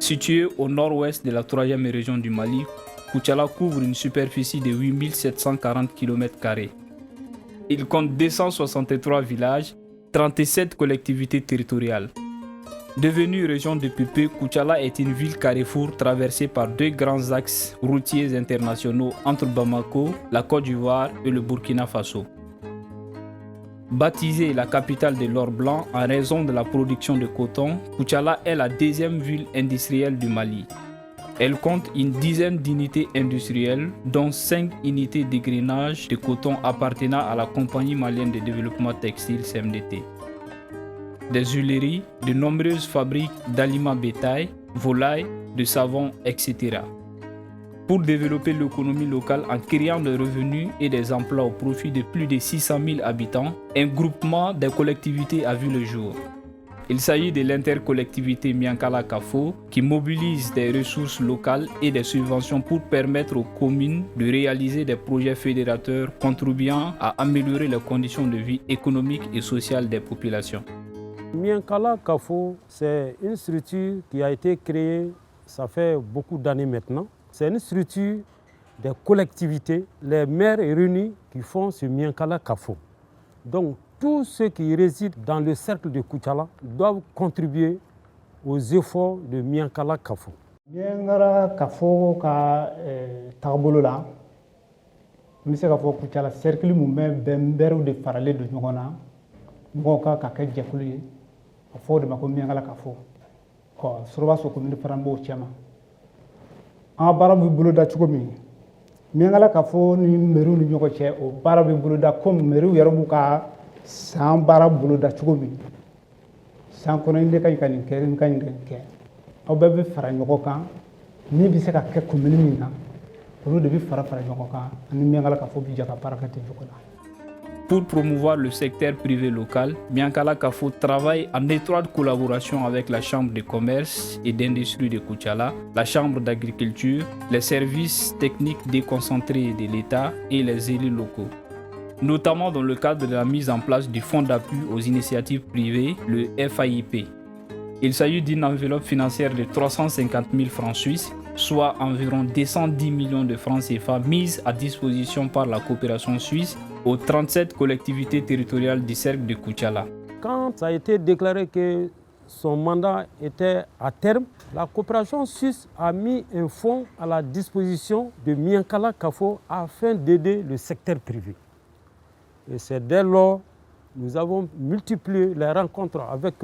Situé au nord-ouest de la 3e région du Mali, Koutiala couvre une superficie de 8740 km². Il compte 263 villages, 37 collectivités territoriales. Devenue région de peuple, Koutiala est une ville carrefour traversée par 2 grands axes routiers internationaux entre Bamako, la Côte d'Ivoire et le Burkina Faso. Baptisée la capitale de l'or blanc en raison de la production de coton, Koutiala est la 2e ville industrielle du Mali. Elle compte une dizaine d'unités industrielles, dont 5 unités d'égrenage de coton appartenant à la Compagnie malienne de développement textile CMDT. Des huileries, de nombreuses fabriques d'aliments bétail, volailles, de savon, etc. Pour développer l'économie locale en créant des revenus et des emplois au profit de plus de 600 000 habitants, un groupement des collectivités a vu le jour. Il s'agit de l'intercollectivité Miankala Kafo qui mobilise des ressources locales et des subventions pour permettre aux communes de réaliser des projets fédérateurs contribuant à améliorer les conditions de vie économique et sociale des populations. Miankala Kafo, c'est une structure qui a été créée, ça fait beaucoup d'années maintenant. C'est une structure des collectivités, les maires réunis qui font ce Miankala Kafo. Donc, tous ceux qui résident dans le cercle de Koutiala doivent contribuer aux efforts de Miankala Kafo. Miankala Kafo ka taabolo la, n bɛ se k'a fɔ Koutiala cercle mun bɛ bɛnbɛrɛw de faralen don ɲɔgɔn na, mɔgɔw ka kɛ jɛkulu ye, a fɔ o de ma ko Miankala Kafo. Sorobaso commune fana b'o cɛma. An ka baara bɛ boloda cogo min, Miankala Kafo ni mairie ni ɲɔgɔn cɛ, o baara bɛ boloda comme mairie yɛrɛ b'u ka san baara boloda cogo min. San kɔnɔ in de ka ɲi ka nin kɛ, nin ka ɲi ka nin kɛ. Aw bɛɛ bɛ fara ɲɔgɔn kan, min bɛ se ka kɛ commune min na, olu de bɛ fara ɲɔgɔn kan, ani Miankala Kafo bɛ jɛ ka baara kɛ ten cogo la. Pour promouvoir le secteur privé local, Miankala Kafo travaille en étroite collaboration avec la Chambre de commerce et d'industrie de Koutiala, la Chambre d'agriculture, les services techniques déconcentrés de l'État et les élus locaux, notamment dans le cadre de la mise en place du Fonds d'appui aux initiatives privées, le FAIP. Il s'agit d'une enveloppe financière de 350 000 francs suisses, soit environ 210 millions de francs CFA mise à disposition par la coopération suisse aux 37 collectivités territoriales du cercle de Koutiala. Quand ça a été déclaré que son mandat était à terme, la coopération suisse a mis un fonds à la disposition de Miankala Kafo afin d'aider le secteur privé. Et c'est dès lors que nous avons multiplié les rencontres avec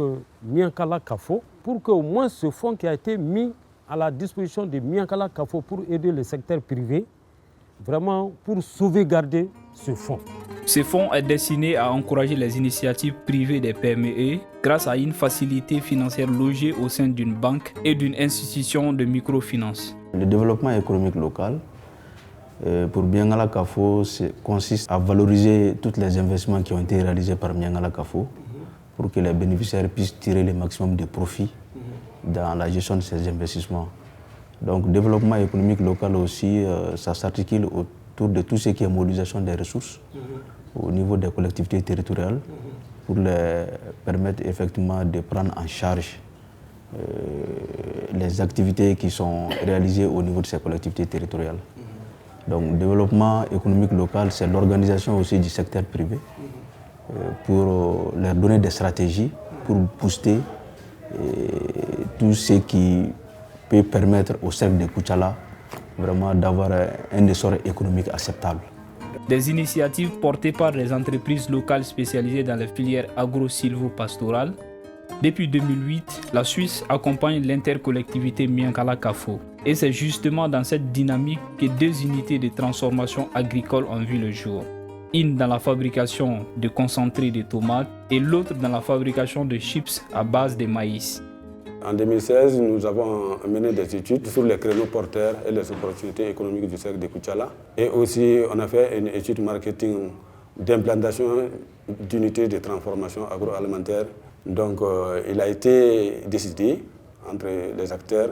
Miankala Kafo pour qu'au moins ce fonds qui a été mis à la disposition de Miankala Kafo pour aider le secteur privé, vraiment pour sauvegarder ce fonds. Ce fonds est destiné à encourager les initiatives privées des PME grâce à une facilité financière logée au sein d'une banque et d'une institution de microfinance. Le développement économique local pour Miankala Kafo consiste à valoriser tous les investissements qui ont été réalisés par Miankala Kafo pour que les bénéficiaires puissent tirer le maximum de profit dans la gestion de ces investissements. Donc, le développement économique local aussi, ça s'articule autour de tout ce qui est mobilisation des ressources au niveau des collectivités territoriales pour les permettre effectivement de prendre en charge les activités qui sont réalisées au niveau de ces collectivités territoriales. Donc, le développement économique local, c'est l'organisation aussi du secteur privé pour leur donner des stratégies pour booster tout ce qui peut permettre au cercle de Koutiala vraiment d'avoir un essor économique acceptable. Des initiatives portées par des entreprises locales spécialisées dans les filières agro-silvo-pastorales. Depuis 2008, la Suisse accompagne l'intercollectivité Miankala Kafo. Et c'est justement dans cette dynamique que 2 unités de transformation agricole ont vu le jour. Une dans la fabrication de concentrés de tomates et l'autre dans la fabrication de chips à base de maïs. En 2016, nous avons mené des études sur les créneaux porteurs et les opportunités économiques du cercle de Koutiala. Et aussi, on a fait une étude marketing d'implantation d'unités de transformation agroalimentaire. Donc, il a été décidé entre les acteurs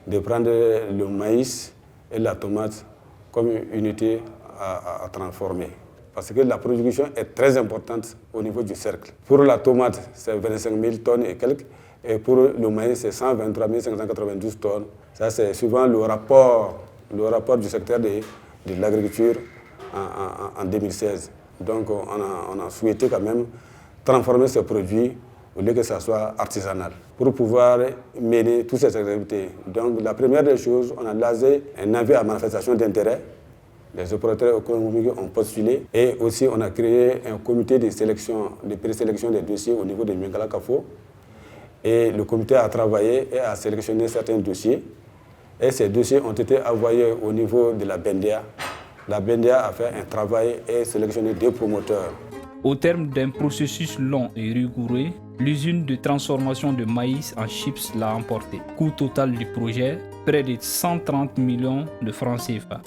de prendre le maïs et la tomate comme unité à transformer. Parce que la production est très importante au niveau du cercle. Pour la tomate, c'est 25 000 tonnes et quelques. Et pour le maïs, c'est 123 592 tonnes. Ça, c'est suivant le rapport du secteur de l'agriculture en 2016. Donc, on a souhaité quand même transformer ce produit au lieu que ça soit artisanal pour pouvoir mener toutes ces activités. Donc, la première des choses, on a lancé un avis à manifestation d'intérêt. Les opérateurs économiques ont postulé et aussi on a créé un comité de sélection, de présélection des dossiers au niveau de Mingala Kafo. Et le comité a travaillé et a sélectionné certains dossiers. Et ces dossiers ont été envoyés au niveau de la BNDA. La BNDA a fait un travail et sélectionné deux promoteurs. Au terme d'un processus long et rigoureux, l'usine de transformation de maïs en chips l'a emporté. Coût total du projet, près de 130 millions de francs CFA.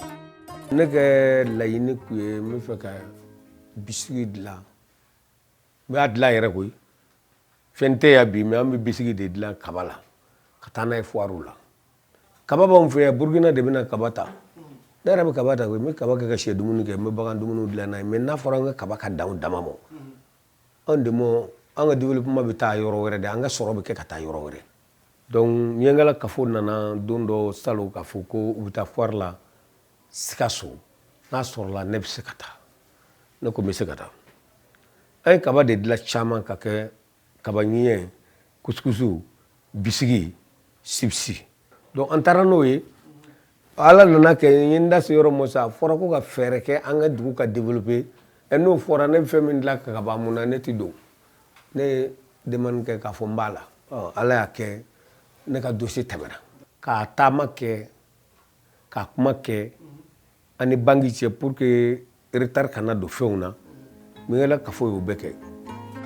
Ne ka laɲini kun ye n bɛ fɛ ka bisigi dilan n b'a dilan yɛrɛ koyi fɛn tɛ yan bi mais an bɛ bisigi de dilan kaba la ka taa n'a ye foiriw la kaba b'anw fɛ yan Burukina de bɛna kaba ta ne yɛrɛ bɛ kaba ta koyi n bɛ kaba kɛ ka sɛ dumuni kɛ n bɛ bagan dumuniw dilan n'a ye mais n'a fɔra an ka kaba ka dan o dama ma anw de ma an ka développement bɛ taa yɔrɔ wɛrɛ de an ka sɔrɔ bɛ kɛ ka taa yɔrɔ wɛrɛ donc Miyangala Kafo nana don dɔ salon k'a fɔ ko u bɛ taa foire la Sikaso n'a sɔrɔla ne bɛ se ka taa ne ko n bɛ se ka taa an ye kaba de dilan caman ka kɛ kaba ɲiɲɛ kusikusu bisigi sipsi donc an taara n'o ye ala nana kɛ n ye n da se yɔrɔ min sa a fɔra ko ka fɛɛrɛ kɛ an ka dugu ka développer n'o fɔra ne bɛ fɛn min dilan kaba mun na ne tɛ don ne ye demande kɛ k'a fɔ n b'a la ala y'a kɛ ne ka dossier tɛmɛna k'a taama kɛ k'a kuma kɛ ani banque cɛ pour que retard kana don fɛnw na Miyangala Kafo y'o bɛɛ kɛ.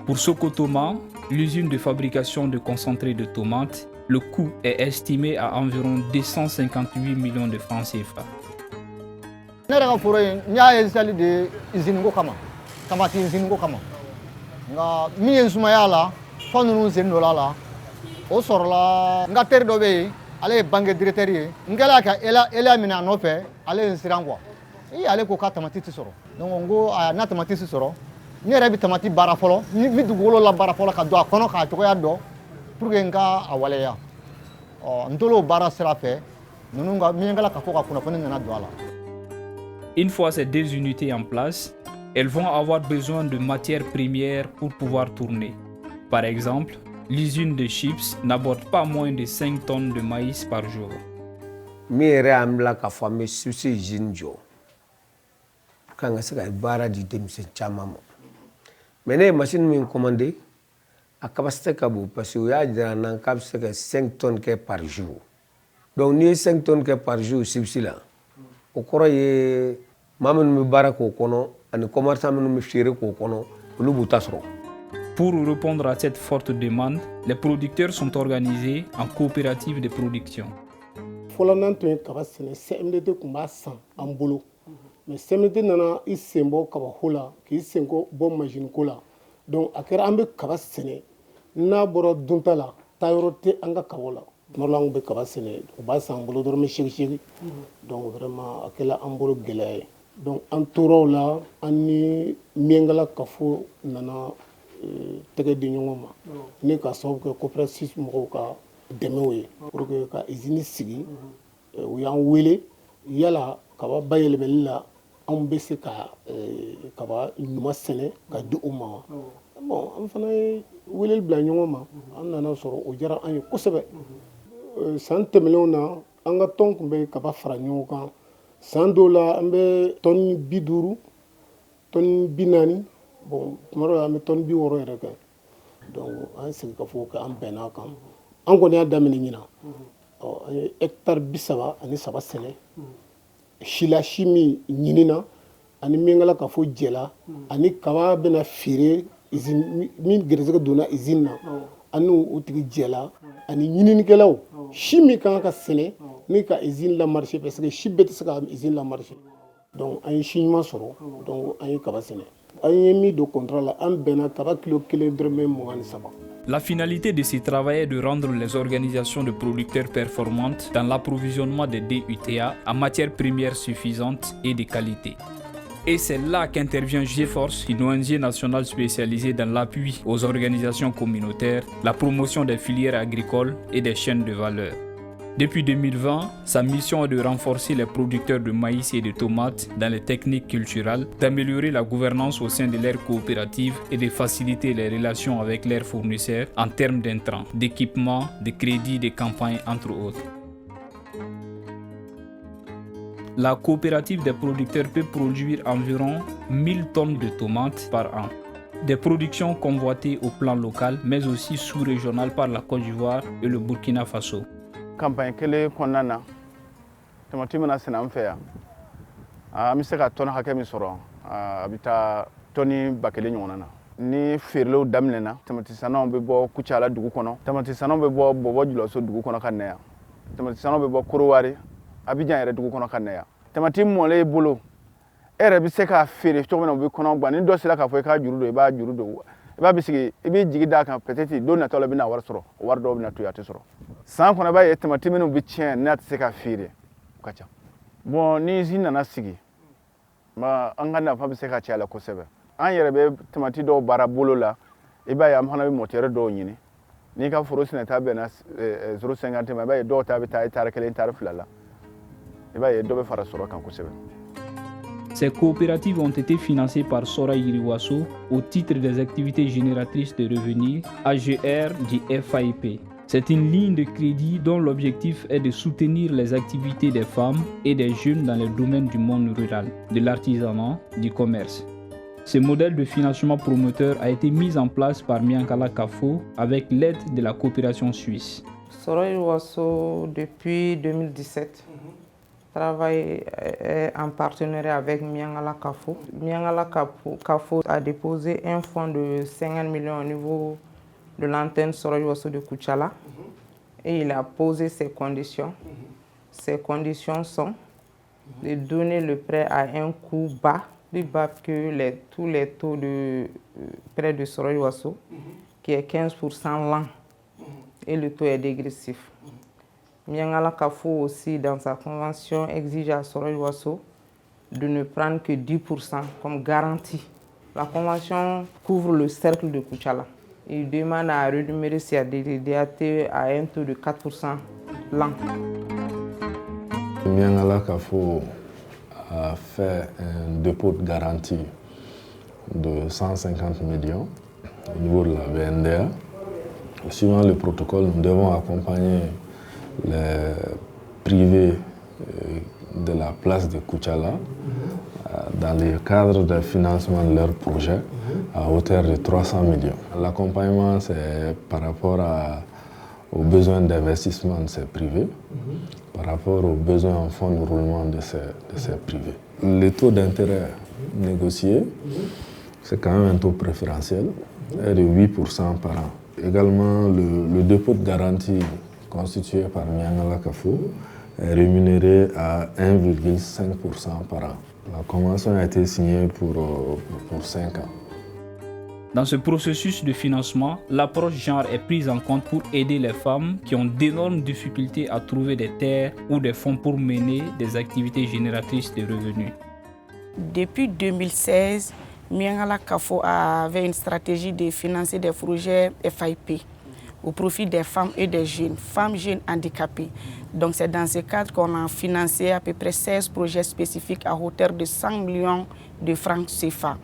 Pour Sokotoma, l'usine de fabrication de concentré de tomates, le coût est estimé à environ 258 millions de francs CFA. Ne yɛrɛ ka foro in n y'a installé de usine ko kama tamati usine ko kama nka min ye sumaya la fɔ ninnu sen dɔ la o sɔrɔla n ka teri dɔ bɛ yen ale ye banque directeur ye n kɛla ka Elia minɛ a nɔfɛ ale ye n siran quoi ale ko ka tamati tɛ sɔrɔ donc n ko n'a tamati tɛ sɔrɔ ne yɛrɛ bɛ tamati baara fɔlɔ n bɛ dugukolo la baara fɔlɔ ka don a kɔnɔ k'a cogoya dɔn pour que n ka a waleya n t'o baara sira fɛ ninnu ka Miyangala Kafo ka kunnafoni nana don a la. Une fois ces deux unités en place, elles vont avoir besoin de matières premières pour pouvoir tourner. Par exemple, l'usine de chips n'aborde pas moins de 5 tonnes de maïs par jour. Min yɛrɛ y'an bila k'a fɔ an bɛ susi usine jɔ kan ka se ka baara di denmisɛn caman ma mais ne ye machine min commandé a capacité ka bon parce que o y'a jira n na k'a bɛ se ka 5 tonnes kɛ par jour donc n'i ye 5 tonnes kɛ par jour sibisi la o kɔrɔ ye maa minnu bɛ baara k'o kɔnɔ ani commerçant minnu bɛ feere k'o kɔnɔ olu b'u ta sɔrɔ. Pour répondre à cette forte demande, les producteurs sont organisés en coopératives de production. Fɔlɔ n'an tun ye kaba sɛnɛ CMDT tun b'a san an bolo mais CMDT nana i sen bɔ kabako la k'i sen bɔ machine ko la donc a kɛra an bɛ kaba sɛnɛ n'a bɔra dunta la taayɔrɔ tɛ an ka kaba la tuma dɔ la an bɛ kaba sɛnɛ u b'a san an bolo dɔrɔmɛ seegin donc vraiment a kɛra an bolo gɛlɛya ye donc an tora o la an ni Miyangala Kafo nana tɛgɛ di ɲɔgɔn ma ne ka sababu kɛ coopérative mɔgɔw ka dɛmɛw ye pour que ka usine sigi u y'an wele yala kaba bayɛlɛmali la anw bɛ se ka kaba ɲuman sɛnɛ ka di u ma bon an fana ye weleli bila ɲɔgɔn ma an nana sɔrɔ o diyara an ye kosɛbɛ san tɛmɛnlenw na an ka tɔn tun bɛ kaba fara ɲɔgɔn kan san dɔw la an bɛ tɔni 50 tɔni 40 bon tuma dɔw la an bɛ tɔni 60 yɛrɛ kɛ donc an sigi ka fɔ k'an bɛnna kan an kɔni y'a daminɛ ɲina an ye hectare 37 sɛnɛ sila si min ɲinina ani Miyangala Kafo jɛla ani kaba bɛna feere usine min gɛrɛsɛgɛ donna usine na ani o tigi jɛla ani ɲininikɛlaw si min kan ka sɛnɛ ni ka usine la marché parce que si bɛɛ tɛ se ka usine la marché donc an ye si ɲuman sɔrɔ donc an ye kaba sɛnɛ an ye min don contrat la an bɛnna kaba kilo 1 dɔrɔmɛ 23. La finalité de ce travail est de rendre les organisations de producteurs performantes dans l'approvisionnement des DUTA en matières premières suffisantes et de qualité. Et c'est là qu'intervient GForce, une ONG nationale spécialisée dans l'appui aux organisations communautaires, la promotion des filières agricoles et des chaînes de valeur. Depuis 2020, sa mission est de renforcer les producteurs de maïs et de tomates dans les techniques culturelles, d'améliorer la gouvernance au sein de leurs coopératives et de faciliter les relations avec leurs fournisseurs en termes d'intrants, d'équipements, de crédits, de campagnes, entre autres. La coopérative des producteurs peut produire environ 1000 tonnes de tomates par an. Des productions convoitées au plan local, mais aussi sous-régional par la Côte d'Ivoire et le Burkina Faso. Campagne kele kɔnɔna na tamati mana sɛnɛ an fɛ yan an bɛ se ka tɔni hakɛ min sɔrɔ a bɛ taa tɔni 1000 ɲɔgɔnna na ni feerelaw daminɛna tamati sanaw bɛ bɔ Kucala dugu kɔnɔ tamati sanaw bɛ bɔ Bɔbɔ Julaso dugu kɔnɔ ka na yan tamati sanaw bɛ bɔ Korowari Abidjan yɛrɛ dugu kɔnɔ ka na yan tamati mɔlen i bolo e yɛrɛ bɛ se k'a feere cogo min na u bɛ kɔnɔ gan ni dɔ sera k'a fɔ i k'a juru don i b'a juru don i b'a bisigi i b'i jigi d'a kan peut-être don nataw la i bɛna wari sɔrɔ o wari dɔw bɛna to yen a tɛ sɔrɔ san kɔnɔ i b'a ye tamati minnu bɛ tiɲɛ n'a tɛ se ka feere o ka ca bon ni usine nana sigi an ka nafa bɛ se ka caya a la kosɛbɛ an yɛrɛ bɛ tamati dɔw baara bolo la i b'a ye an fana bɛ mɔtɛri dɔw ɲini n'i ka foro sɛnɛta bɛnna 0,50 ma i b'a ye dɔw ta bɛ taa hectare 1 hectare 2 la i b'a ye dɔ bɛ fara sɔrɔ kan kosɛbɛ. Ces coopératives ont été financées par Sora Yiriwaso au titre des activités génératrices de revenus AGR du FAIP. C'est une ligne de crédit dont l'objectif est de soutenir les activités des femmes et des jeunes dans les domaines du monde rural, de l'artisanat, du commerce. Ce modèle de financement promoteur a été mis en place par Miankala Kafo avec l'aide de la coopération suisse. Sora Yiriwaso, depuis 2017, travaille en partenariat avec Miankala Kafo. Miankala Kafo a déposé un fonds de 50 millions au niveau de l'antenne Sora Yiriwaso de Kucala et il a posé ses conditions. Ces conditions sont de donner le prêt à un coût bas, plus bas que tous les taux de prêt de Sora Yiriwaso, qui est 15% lent et le taux est dégressif. Miankala Kafo aussi, dans sa convention, exige à Sora Yiriwaso de ne prendre que 10% comme garantie. La convention couvre le cercle de Kucala. Il demande à rémunérer ses DAT à un taux de 4% l'an. Miankala Kafo a fait un dépôt de garantie de 150 millions au niveau de la BNDA. Suivant le protocole, nous devons accompagner les privés de la place de Kucala dans le cadre de financement de leurs projets à hauteur de 300 millions. L'accompagnement, c'est par rapport aux besoins d'investissement de ces privés, par rapport aux besoins en fonds de roulement de ces privés. Le taux d'intérêt négocié, c'est quand même un taux préférentiel, est de 8% par an. Également, le dépôt de garantie constitué par Miankala Kafo est rémunéré à 1,5% par an. La convention a été signée pour 5 ans. Dans ce processus de financement, l'approche genre est prise en compte pour aider les femmes qui ont d'énormes difficultés à trouver des terres ou des fonds pour mener des activités génératrices de revenus. Depuis 2016, Miankala Kafo avait une stratégie de financer des projets FAIP au profit des femmes et des femmes jeunes handicapées. Donc c'est dans ce cadre qu'on a financé à peu près 16 projets spécifiques à hauteur de 100 millions de francs CFA.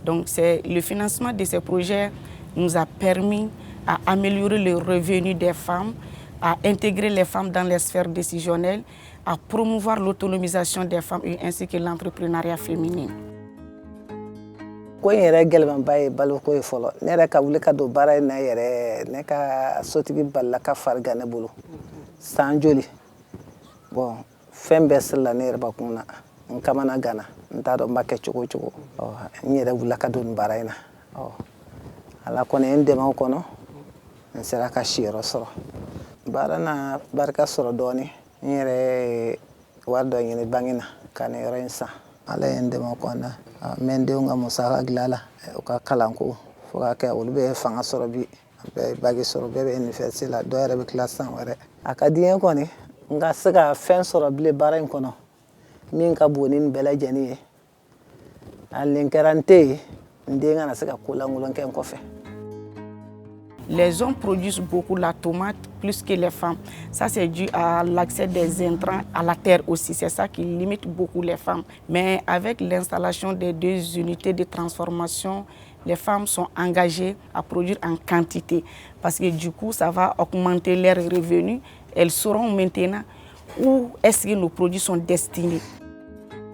Donc le financement de ces projets nous a permis à améliorer le revenu des femmes, à intégrer les femmes dans les sphères décisionnelles, à promouvoir l'autonomisation des femmes ainsi que l'entrepreneuriat féminin. Ko yɛrɛ gɛlɛmanba ye baloko ye fɔlɔ ne yɛrɛ ka wuli ka don baara in na yɛrɛ ne ka sotigi balila ka farigan ne bolo san joli bon fɛn bɛɛ sirila ne yɛrɛ bakun na n kamana gana n t'a dɔn n b'a kɛ cogo o cogo n yɛrɛ wulila ka don nin baara in na ala kɔni ye n dɛmɛ o kɔnɔ n sera ka siyɔrɔ sɔrɔ baara na barika sɔrɔ dɔɔni n yɛrɛ ye wari dɔ ɲini bangi na ka nin yɔrɔ in san ala ye n dɛmɛ o kɔnɔna mɛ n denw ka musaka dilan la u ka kalanko fo ka kɛ olu bɛ fanga sɔrɔ bi bɛɛ bagi sɔrɔ bɛɛ bɛ université la dɔw yɛrɛ bɛ tila san wɛrɛ a ka di n ye kɔni n ka se ka fɛn sɔrɔ bilen baara in kɔnɔ min ka bon ni nin bɛɛ lajɛlen ye Les hommes produisent beaucoup la tomate plus que les femmes. Ça, c'est dû à l'accès des intrants à la terre aussi. C'est ça qui limite beaucoup les femmes. Mais avec l'installation des 2 unités de transformation, les femmes sont engagées à produire en quantité. Parce que du coup, ça va augmenter leurs revenus. Elles sauront maintenant où est-ce que nos produits sont destinés.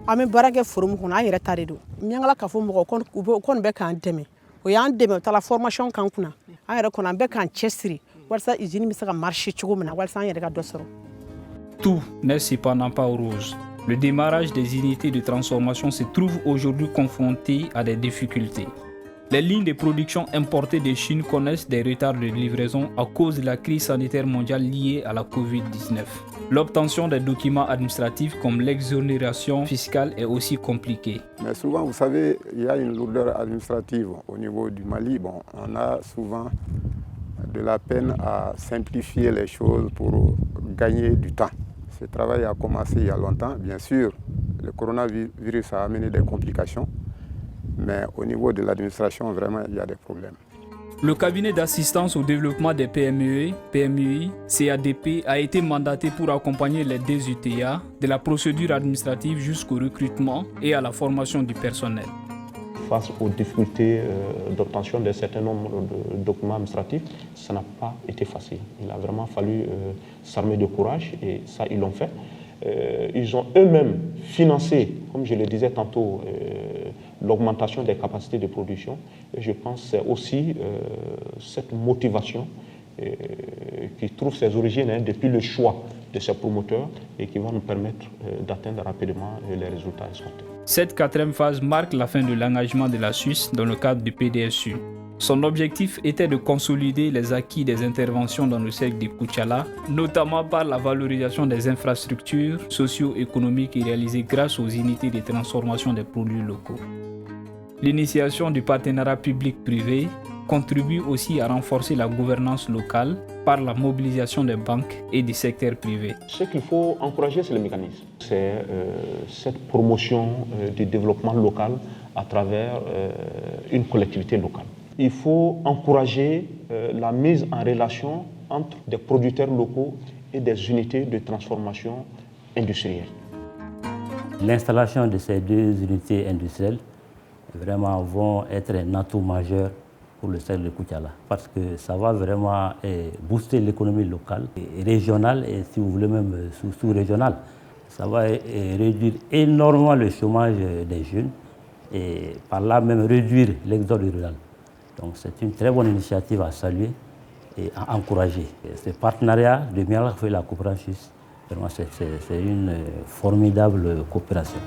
Ami barake forum kono ayere taredo miangala ka fo mo kon be kan deme o yan deme ta la formation kan kuna ayere kono be kan chestri walsa usine mi saka marché cogo mina walsa ayere ka dosoro. Tout n'est cependant pas rose. Le démarrage des unités de transformation se trouve aujourd'hui confronté à des difficultés. Les lignes de production importées de Chine connaissent des retards de livraison à cause de la crise sanitaire mondiale liée à la Covid-19. L'obtention des documents administratifs comme l'exonération fiscale est aussi compliquée. Mais souvent, vous savez, il y a une lourdeur administrative au niveau du Mali. Bon, on a souvent de la peine à simplifier les choses pour gagner du temps. Ce travail a commencé il y a longtemps. Bien sûr, le coronavirus a amené des complications. Mais au niveau de l'administration, vraiment, il y a des problèmes. Le cabinet d'assistance au développement des PME, PMI, CADP a été mandaté pour accompagner les DUTA de la procédure administrative jusqu'au recrutement et à la formation du personnel. Face aux difficultés d'obtention d'un certain nombre de documents administratifs, ça n'a pas été facile. Il a vraiment fallu s'armer de courage et ça, ils l'ont fait. Ils ont eux-mêmes financé, comme je le disais tantôt, l'augmentation des capacités de production. Et je pense que c'est aussi cette motivation qui trouve ses origines depuis le choix de ces promoteurs et qui va nous permettre d'atteindre rapidement les résultats escomptés. Cette 4e phase marque la fin de l'engagement de la Suisse dans le cadre du PDSU. Son objectif était de consolider les acquis des interventions dans le cercle de Koutiala, notamment par la valorisation des infrastructures socio-économiques réalisées grâce aux unités de transformation des produits locaux. L'initiation du partenariat public-privé contribue aussi à renforcer la gouvernance locale par la mobilisation des banques et du secteur privé. Ce qu'il faut encourager, c'est le mécanisme. C'est cette promotion du développement local à travers une collectivité locale. Il faut encourager la mise en relation entre des producteurs locaux et des unités de transformation industrielle. L'installation de ces 2 unités industrielles vraiment vont être un atout majeur pour le cercle de Koutiala parce que ça va vraiment booster l'économie locale et régionale et si vous voulez même sous-régionale. Ça va réduire énormément le chômage des jeunes et par là même réduire l'exode rural. Donc c'est une très bonne initiative à saluer et à encourager. Ce partenariat de Miangala Kafo et la coopération suisse, vraiment c'est une formidable coopération.